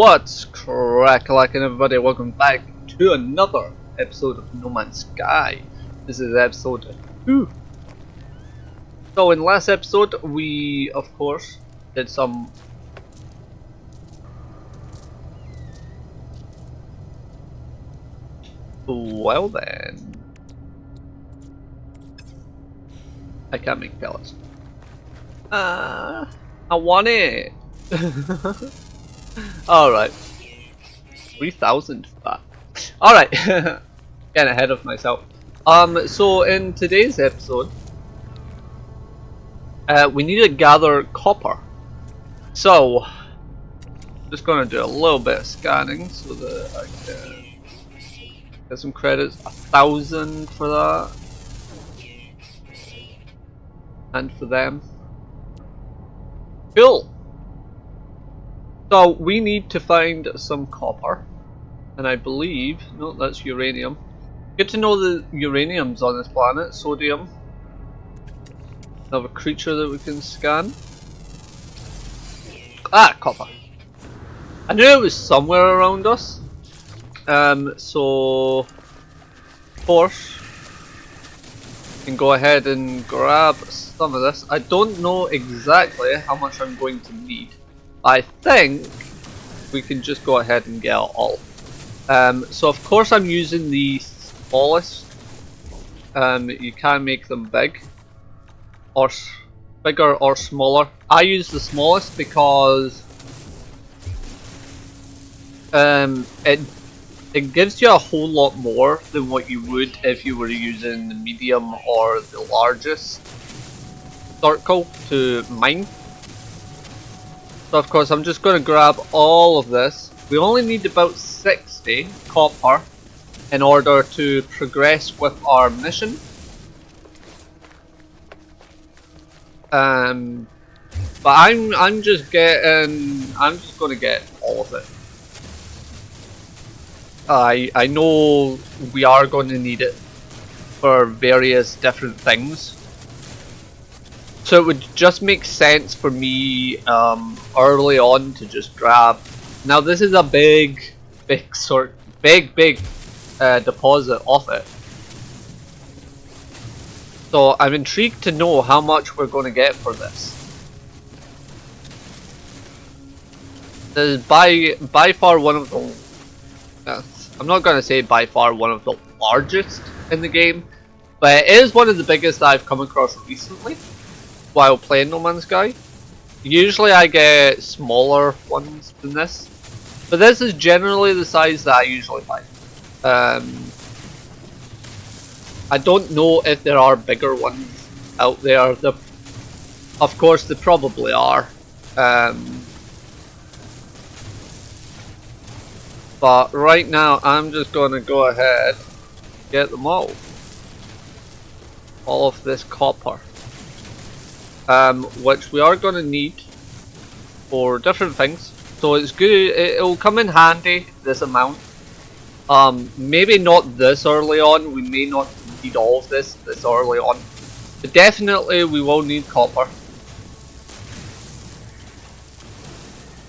What's crackalackin' everybody? Welcome back to another episode of No Man's Sky. This is episode 2. So in last episode we of course did some well then. I can't make pellets. I want it. Alright. 3,000 for that. Alright. Getting ahead of myself. So in today's episode, we need to gather copper. So, just gonna do a little bit of scanning so that I can get some credits. 1,000 for that. And for them. Cool! So we need to find some copper, and I believe, no, that's uranium. Good to know the uranium's on this planet. Sodium. Another creature that we can scan. Ah, copper. I knew it was somewhere around us. So of course, we can go ahead and grab some of this. I don't know exactly how much I'm going to need. I think we can just go ahead and get it all. So of course I'm using the smallest. You can make them big, or bigger or smaller. I use the smallest because it gives you a whole lot more than what you would if you were using the medium or the largest circle to mine. So of course I'm just going to grab all of this. We only need about 60 copper in order to progress with our mission. But I'm just going to get all of it. I know we are going to need it for various different things. So it would just make sense for me early on to just grab. Now this is a big deposit of it. So I'm intrigued to know how much we're going to get for this. This is by far one of the. I'm not going to say by far one of the largest in the game, but it is one of the biggest I've come across recently while playing No Man's Sky. Usually I get smaller ones than this, but this is generally the size that I usually find. I don't know if there are bigger ones out there. Of course there probably are. But right now I'm just going to go ahead and get them all. All of this copper. Which we are going to need for different things. So it's good, it'll come in handy, this amount. Maybe not this early on, we may not need all of this early on. But definitely we will need copper.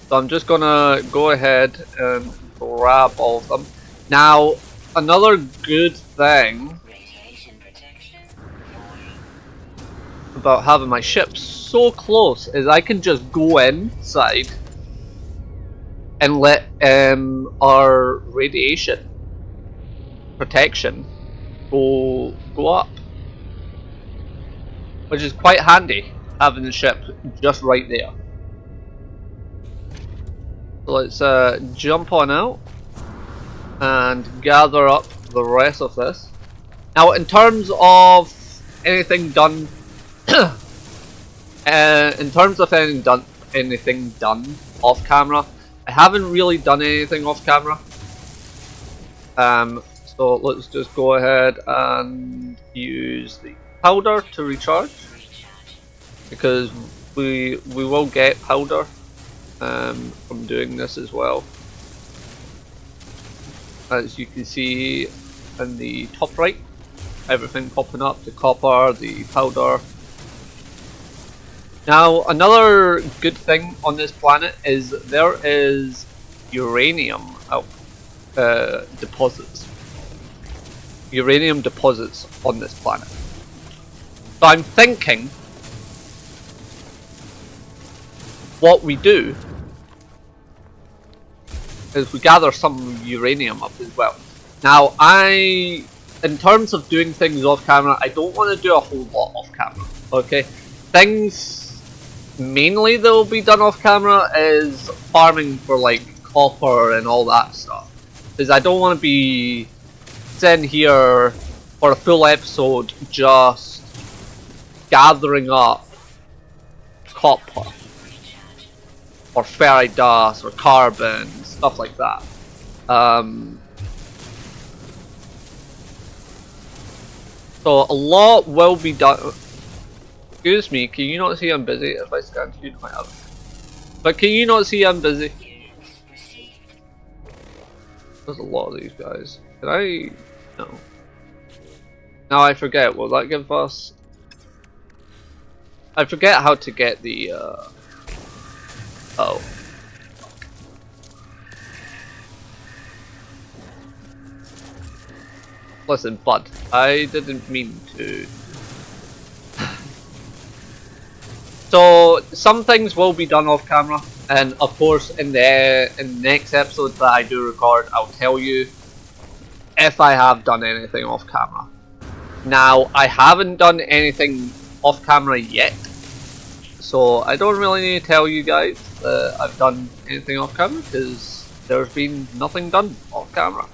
So I'm just gonna go ahead and grab all of them. Now, another good thing about having my ship so close is I can just go inside and let our radiation protection go up, which is quite handy having the ship just right there. So let's jump on out and gather up the rest of this. Now in terms of anything done anything done off camera, I haven't really done anything off camera. So let's just go ahead and use the powder to recharge, because we will get powder from doing this as well. As you can see in the top right, everything popping up, the copper, the powder. Now another good thing on this planet is there is uranium deposits. Uranium deposits on this planet. So I'm thinking what we do is we gather some uranium up as well. Now in terms of doing things off camera, I don't want to do a whole lot off camera, okay? Things mainly that will be done off camera is farming for like copper and all that stuff. Because I don't want to be sitting here for a full episode just gathering up copper or ferrite dust or carbon, stuff like that. So a lot will be done. Excuse me, can you not see I'm busy? If I scan you might have. But can you not see I'm busy? There's a lot of these guys. Can I? No. Now I forget. Will that give us? I forget how to get the. Oh. Listen, bud. I didn't mean to. So some things will be done off camera, and of course in the next episode that I do record, I'll tell you if I have done anything off camera. Now I haven't done anything off camera yet, so I don't really need to tell you guys that I've done anything off camera because there's been nothing done off camera.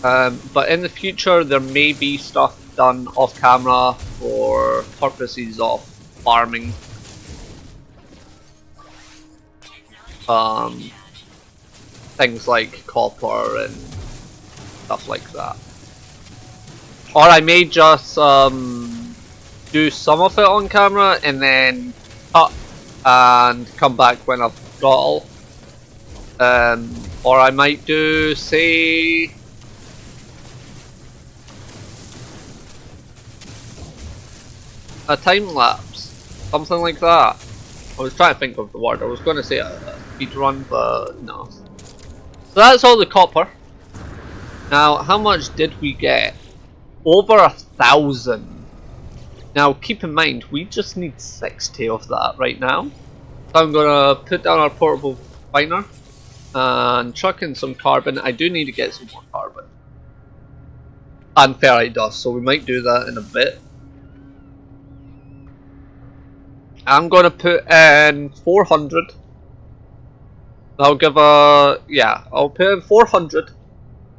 But in the future there may be stuff done off camera for purposes of farming. Things like copper and stuff like that. Or I may just do some of it on camera and then cut and come back when I've got all. Or I might do, say, a time lapse, something like that. I was trying to think of the word. I was going to say a speed run, but no. So that's all the copper. Now, how much did we get? Over 1,000. Now, keep in mind, we just need 60 of that right now. So I'm going to put down our portable miner and chuck in some carbon. I do need to get some more carbon and ferrite dust, so we might do that in a bit. I'm gonna put in 400. I'll give a, yeah, I'll put in 400.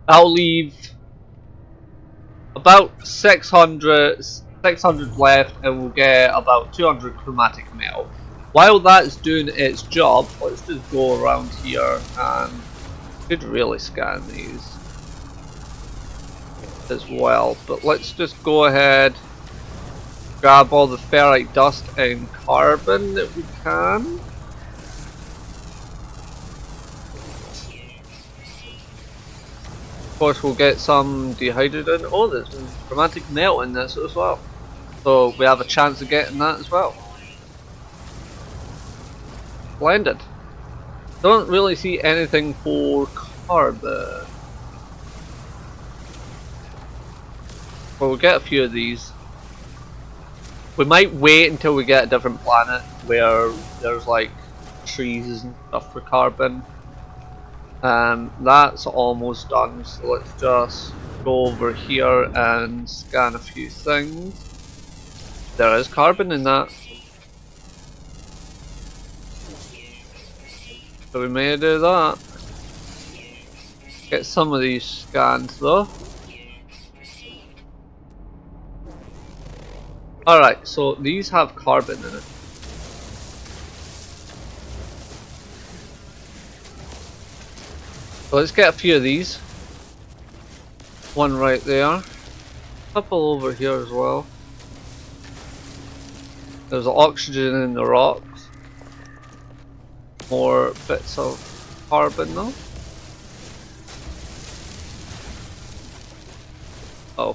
I'll leave about 600 left, and we'll get about 200 chromatic metal. While that's doing its job, let's just go around here and could really scan these as well. But let's just go ahead. Grab all the ferrite dust and carbon that we can. Of course we'll get some dehydrated. Oh, there's some chromatic metal in this as well. So we have a chance of getting that as well. Splendid. Don't really see anything for carbon. Well, we'll get a few of these. We might wait until we get a different planet where there's like trees and stuff for carbon. That's almost done, so let's just go over here and scan a few things. There is carbon in that. So we may do that. Get some of these scanned though. Alright, so these have carbon in it. So let's get a few of these. One right there. A couple over here as well. There's oxygen in the rocks. More bits of carbon though. Oh.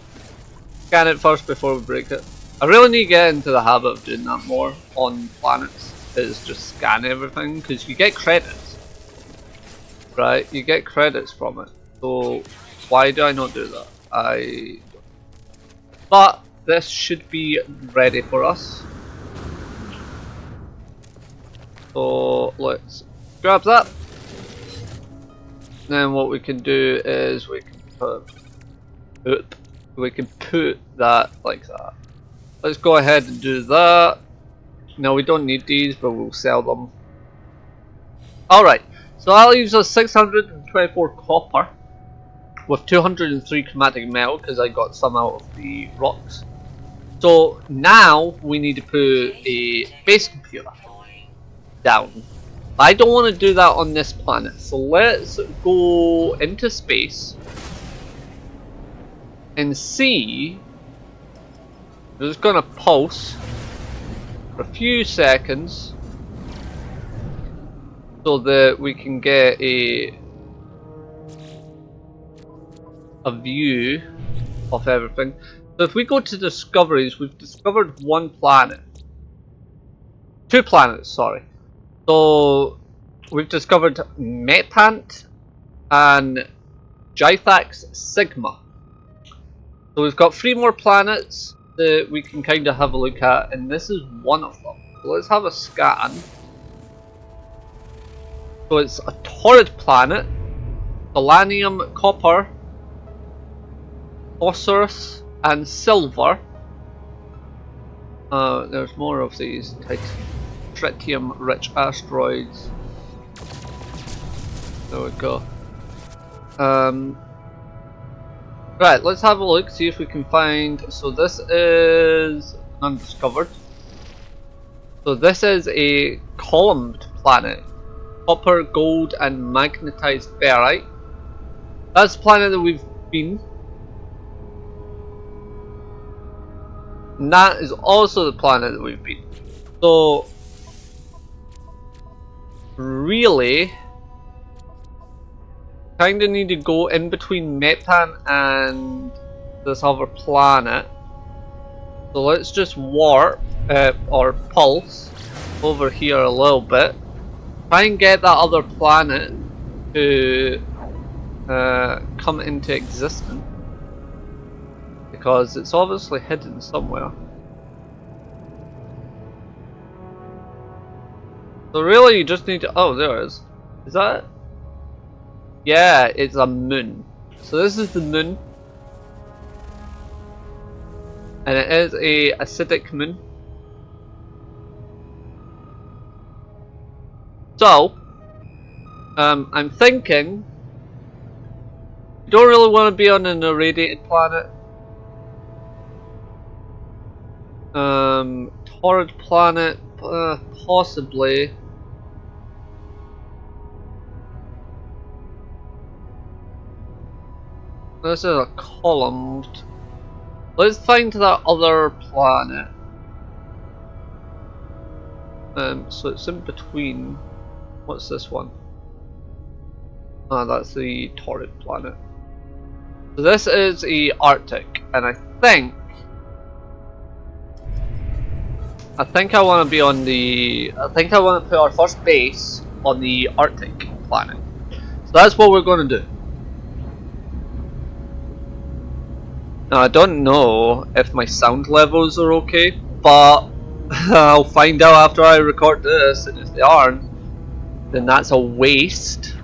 Scan it first before we break it. I really need to get into the habit of doing that more on planets. is just scan everything, because you get credits. Right, you get credits from it. So why do I not do that? But this should be ready for us. So let's grab that. Then what we can do is we can put that like that. Let's go ahead and do that. No, we don't need these, but we'll sell them. Alright, so that leaves us 624 copper with 203 chromatic metal because I got some out of the rocks. So now we need to put a base computer down. I don't want to do that on this planet, so let's go into space and see. We're just gonna pulse for a few seconds so that we can get a view of everything. So if we go to discoveries, we've discovered one planet. 2 planets, sorry. So we've discovered Metant and Gythax Sigma. So we've got 3 more planets that we can kind of have a look at, and this is one of them. So let's have a scan. So it's a torrid planet, selenium, copper, phosphorus, and silver. There's more of these tritium-rich asteroids. There we go. Right, let's have a look, see if we can find. So this is undiscovered. So this is a columned planet. Copper, gold, and magnetized ferrite. That's the planet that we've been. And that is also the planet that we've been. So really, kinda need to go in between Metan and this other planet. So let's just warp or pulse over here a little bit. Try and get that other planet to come into existence, because it's obviously hidden somewhere. So really you just need to, oh, there it is. Is that it? Yeah, it's a moon. So this is the moon. And it is a acidic moon. So, I'm thinking, you don't really want to be on an irradiated planet. Torrid planet, possibly. This is a columned. Let's find that other planet. So it's in between. What's this one? Ah, that's the torrid planet. So this is the Arctic, and I think I want to be on the. I think I want to put our first base on the Arctic planet. So that's what we're going to do. Now I don't know if my sound levels are okay, but I'll find out after I record this, and if they aren't, then that's a waste.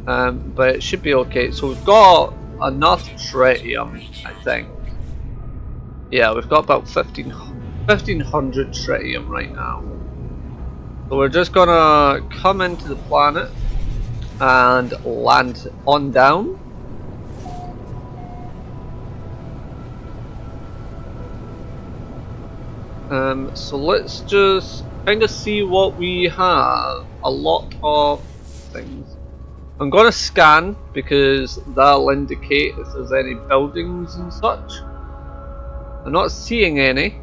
But it should be okay. So we've got enough tritium, I think. Yeah, we've got about 1500 tritium right now. So we're just gonna come into the planet and land on down. So let's just kind of see what we have. A lot of things. I'm gonna scan because that'll indicate if there's any buildings and such. I'm not seeing any.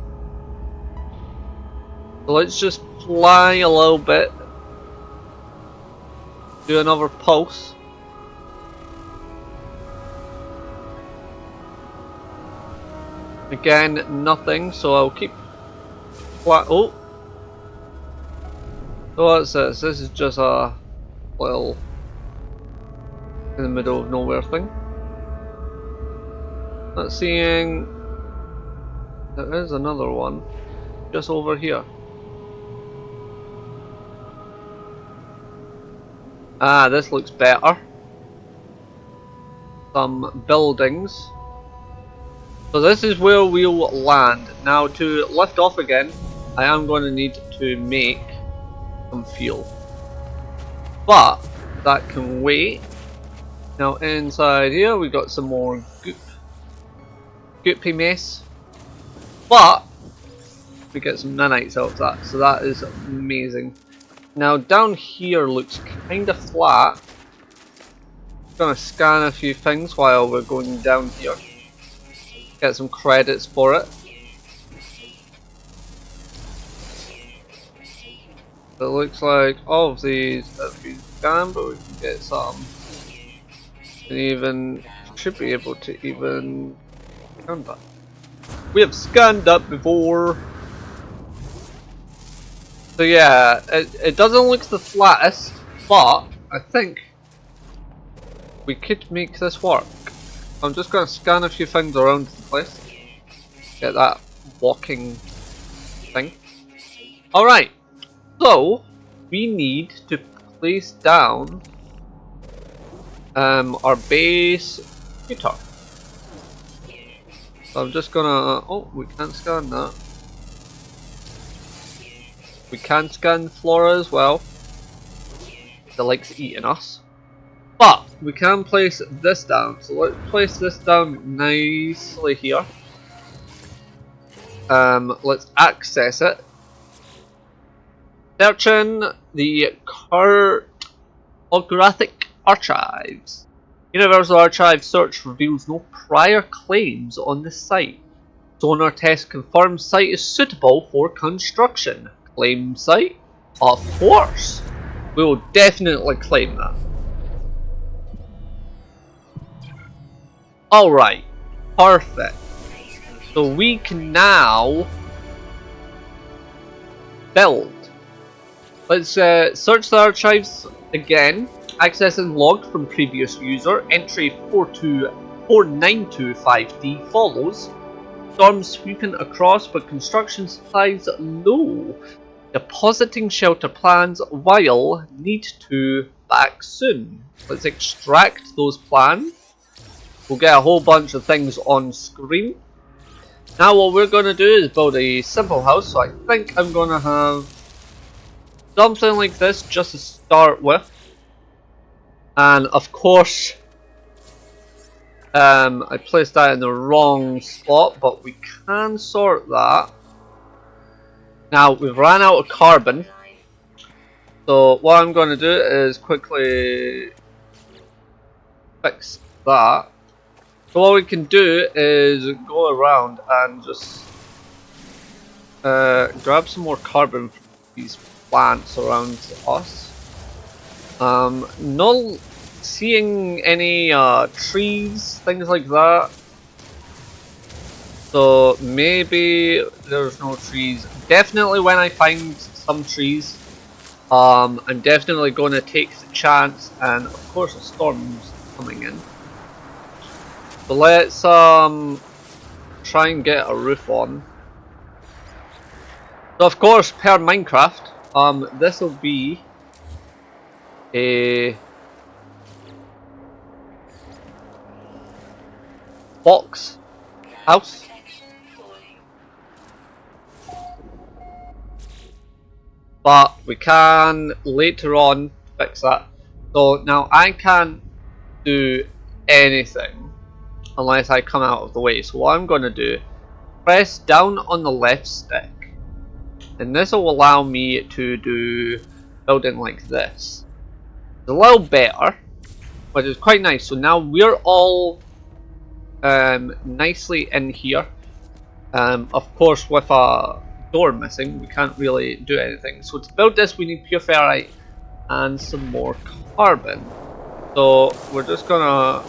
So let's just fly a little bit. Do another pulse. Again, nothing, so I'll keep flat. Oh, So what's this? This is just a little in the middle of nowhere thing. Not seeing. There is another one just over here. Ah, this looks better. Some buildings. So this is where we'll land. Now to lift off again, I am going to need to make some fuel. But that can wait. Now inside here we got some more goopy mess. But we get some nanites out of that, so that is amazing. Now down here looks kind of flat. Gonna scan a few things while we're going down here. Get some credits for it. It looks like all of these have been scanned, but we can get some. And even should be able to even scan that. We have scanned that before. So yeah, it doesn't look the flattest, but I think we could make this work. I'm just going to scan a few things around the place. Get that walking thing. Alright, so we need to place down our base computer. So I'm just gonna. Oh, we can't scan that. We can scan Flora as well. The likes eating us. But we can place this down. So let's place this down nicely here. Let's access it. Searching the cartographic archives. Universal Archive search reveals no prior claims on the site. Sonar test confirms site is suitable for construction. Claim site? Of course! We will definitely claim that. Alright, perfect. So we can now build. Let's search the archives again. Accessing logged from previous user. Entry 49255D follows. Storm sweeping across, but construction supplies low. Depositing shelter plans while need to back soon. Let's extract those plans. We'll get a whole bunch of things on screen. Now what we're going to do is build a simple house. So I think I'm going to have something like this just to start with. And of course, I placed that in the wrong spot, but we can sort that. Now, we've ran out of carbon. So what I'm going to do is quickly fix that. So what we can do is go around and just grab some more carbon from these plants around us. Not seeing any trees, things like that. So maybe there's no trees. Definitely when I find some trees, I'm definitely going to take the chance, and of course a storm's coming in. So let's try and get a roof on. So of course per Minecraft, this will be a box house. But we can later on fix that. So now I can't do anything unless I come out of the way. So what I'm going to do, press down on the left stick, and this will allow me to do building like this. It's a little better, but it's quite nice. So now we're all nicely in here. Of course, with a door missing, we can't really do anything. So to build this, we need pure ferrite and some more carbon. So we're just gonna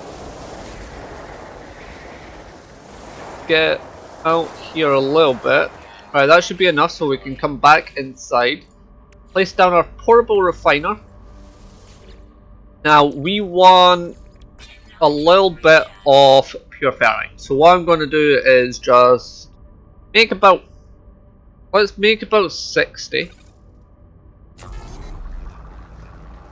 get out here a little bit. Right, that should be enough so we can come back inside. Place down our portable refiner. Now we want a little bit of pure ferrite. So what I'm going to do is just make about, let's make about 60.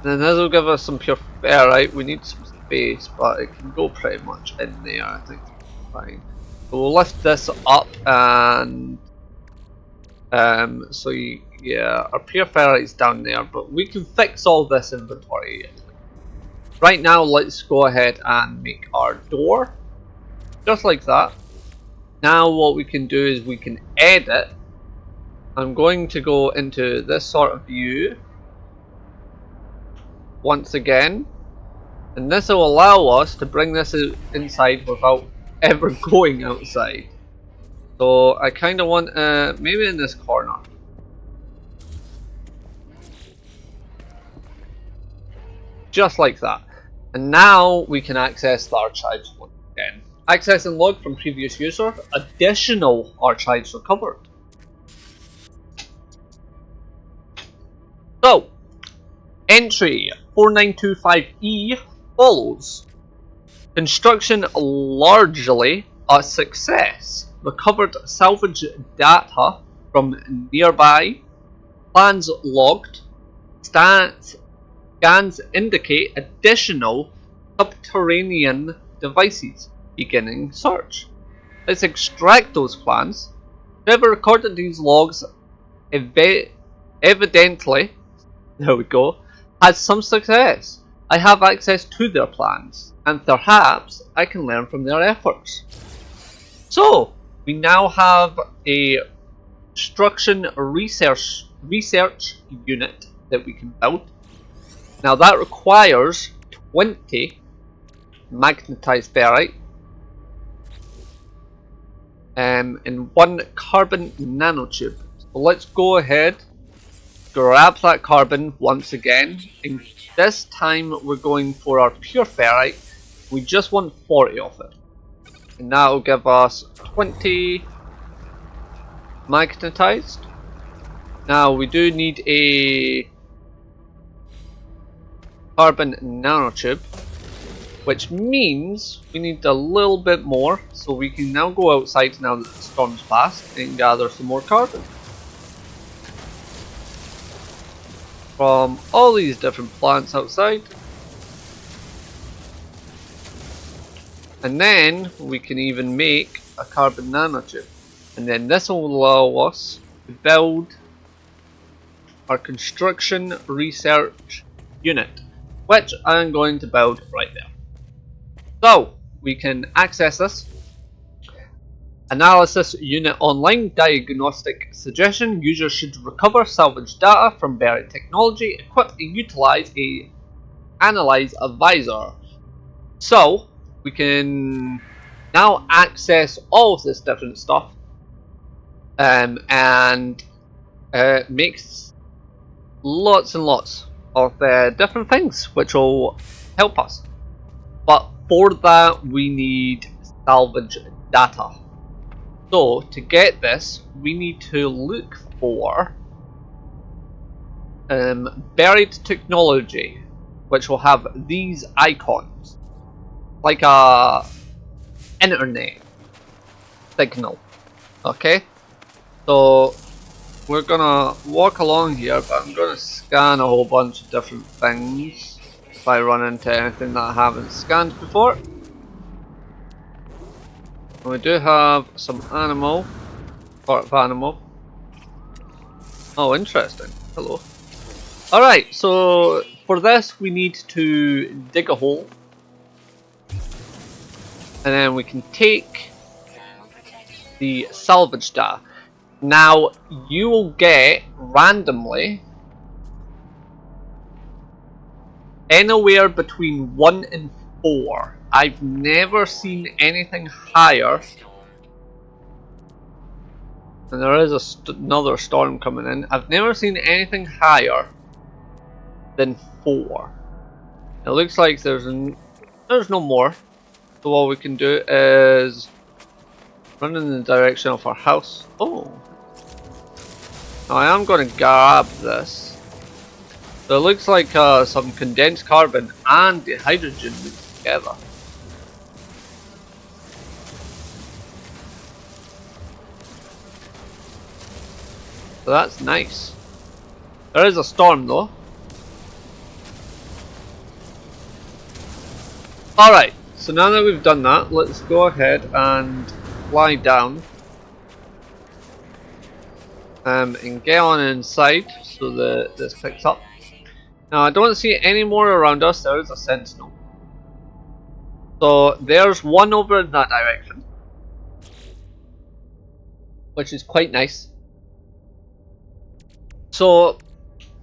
Then this will give us some pure ferrite. We need some space, but it can go pretty much in there, I think. Fine. So we'll lift this up and so yeah, our pure ferrite is down there, but we can fix all this inventory. Right now, let's go ahead and make our door, just like that. Now what we can do is we can edit. I'm going to go into this sort of view once again, and this will allow us to bring this inside without ever going outside. So I kind of want maybe in this corner. Just like that. And now we can access the archives once again. Access and log from previous user. Additional archives recovered. So, entry 4925E follows. Construction largely a success. Recovered salvage data from nearby. Plans logged. Scans indicate additional subterranean devices. Beginning search. Let's extract those plans. Whoever recorded these logs evidently, there we go, has some success. I have access to their plans, and perhaps I can learn from their efforts. So, we now have a construction research unit that we can build. Now that requires 20 magnetized ferrite and 1 carbon nanotube. So let's go ahead, grab that carbon once again, and this time we're going for our pure ferrite. We just want 40 of it. And that will give us 20 magnetized. Now we do need a carbon nanotube, which means we need a little bit more, so we can now go outside now that the storm's passed and gather some more carbon from all these different plants outside. And then we can even make a carbon nanotube, and then this will allow us to build our construction research unit, which I'm going to build right there. So we can access this. Analysis unit online. Diagnostic suggestion. Users should recover salvage data from buried technology. Equip and utilize a analyze advisor. So we can now access all of this different stuff and makes lots and lots of different things which will help us. But for that we need salvage data. So to get this we need to look for buried technology, which will have these icons like a internet signal. Okay, so we're gonna walk along here, but I'm gonna scan a whole bunch of different things if I run into anything that I haven't scanned before. And we do have some animal, part of animal. Oh, interesting. Hello. Alright, so for this we need to dig a hole, and then we can take the salvage data. Now you will get randomly anywhere between 1 and 4. I've never seen anything higher, and there is another storm coming in. I've never seen anything higher than 4. It looks like there's no more. So what we can do is run in the direction of our house. Oh, now I am going to grab this So it looks like some condensed carbon and the hydrogen mixed together. So that's nice. There is a storm though. Alright, so now that we've done that, let's go ahead and fly down. And get on inside so that this picks up. Now I don't see any more around us, there is a sentinel. So there's one over in that direction, which is quite nice. So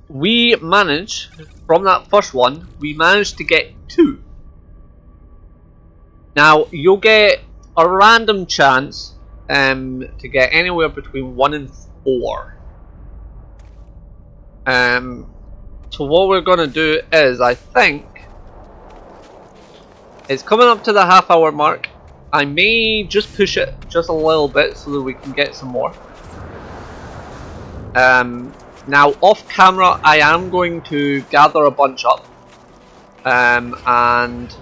we managed, from that first one, we managed to get 2. Now you'll get a random chance to get anywhere between 1 and 4. So what we're going to do is, I think, it's coming up to the half-hour mark. I may just push it just a little bit so that we can get some more. Now off camera I am going to gather a bunch up, and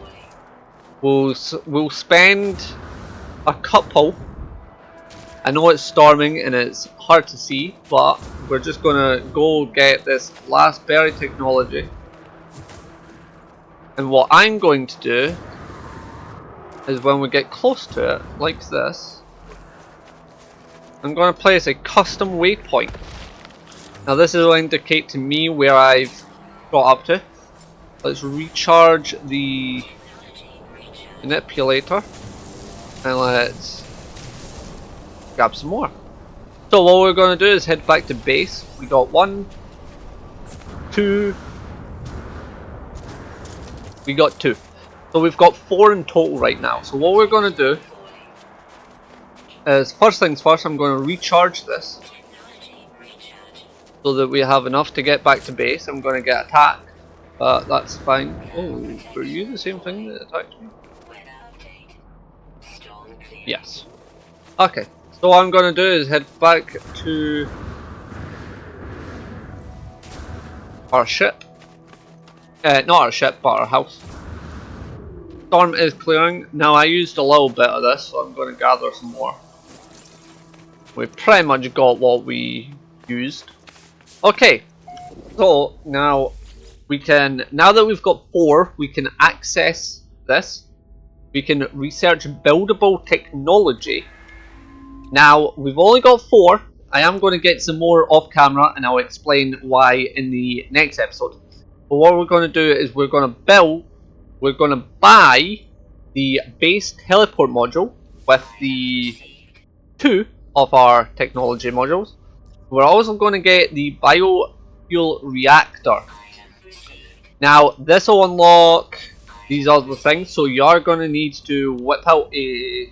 we'll spend a couple. I know it's storming and it's hard to see, but we're just gonna go get this last berry technology. And what I'm going to do is, when we get close to it, like this, I'm going to place a custom waypoint. Now this will indicate to me where I've got up to. Let's recharge the manipulator and let's grab some more. So what we're going to do is head back to base. We got 1, 2, we got 2. So we've got 4 in total right now. So what we're going to do is, first things first, I'm going to recharge this so that we have enough to get back to base. I'm going to get attacked, but that's fine. Oh, were you the same thing that attacked me? Yes. Okay, so what I'm going to do is head back to our ship. Not our ship, but our house. Storm is clearing. Now I used a little bit of this, so I'm going to gather some more. We pretty much got what we used. Okay, so now we can, now that we've got 4, we can access this. We can research buildable technology. Now we've only got 4. I am going to get some more off camera and I'll explain why in the next episode. But what we're going to do is we're going to buy the base teleport module with the 2 of our technology modules. We're also going to get the biofuel reactor. Now this will unlock these other things, so you are going to need to whip out a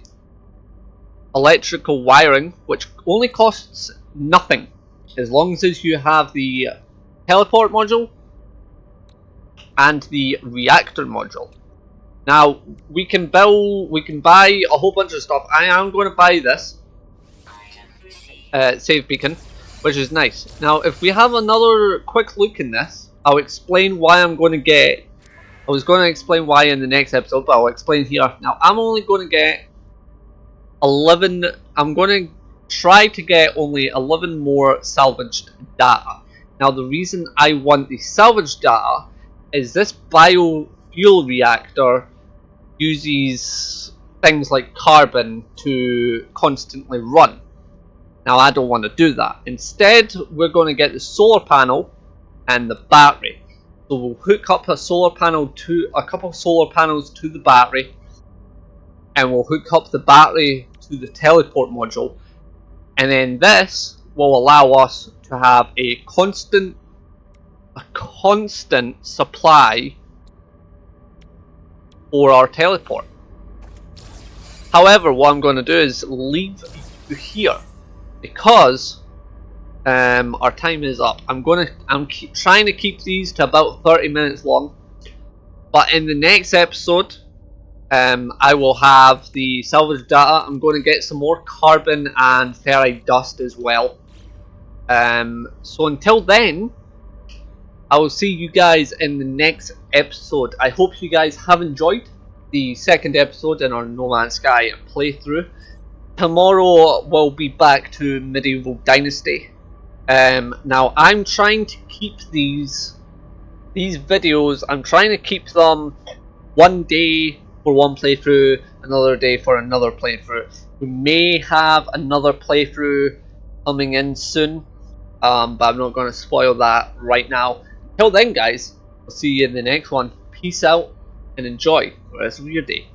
electrical wiring, which only costs nothing as long as you have the teleport module and the reactor module. Now we can buy a whole bunch of stuff. I am going to buy this save beacon, which is nice. Now if we have another quick look in this, I'll explain why I'm going to get. I was going to explain why in the next episode, but I'll explain here. Now I'm only going to get 11. I'm going to try to get only 11 more salvaged data. Now the reason I want the salvaged data is this biofuel reactor uses things like carbon to constantly run. Now I don't want to do that. Instead, we're going to get the solar panel and the battery. So we'll hook up a solar panel to a couple of solar panels to the battery, and we'll hook up the battery to the teleport module, and then this will allow us to have a constant supply for our teleport. However, what I'm going to do is leave you here because our time is up. I'm trying to keep these to about 30 minutes long, but in the next episode I will have the salvage data. I'm going to get some more carbon and ferrite dust as well. So until then, I will see you guys in the next episode. I hope you guys have enjoyed the second episode in our No Man's Sky playthrough. Tomorrow we'll be back to Medieval Dynasty. Now I'm trying to keep these videos, I'm trying to keep them one day for one playthrough, another day for another playthrough. We may have another playthrough coming in soon, but I'm not going to spoil that right now. Until then, guys, I'll see you in the next one. Peace out and enjoy the rest of your day.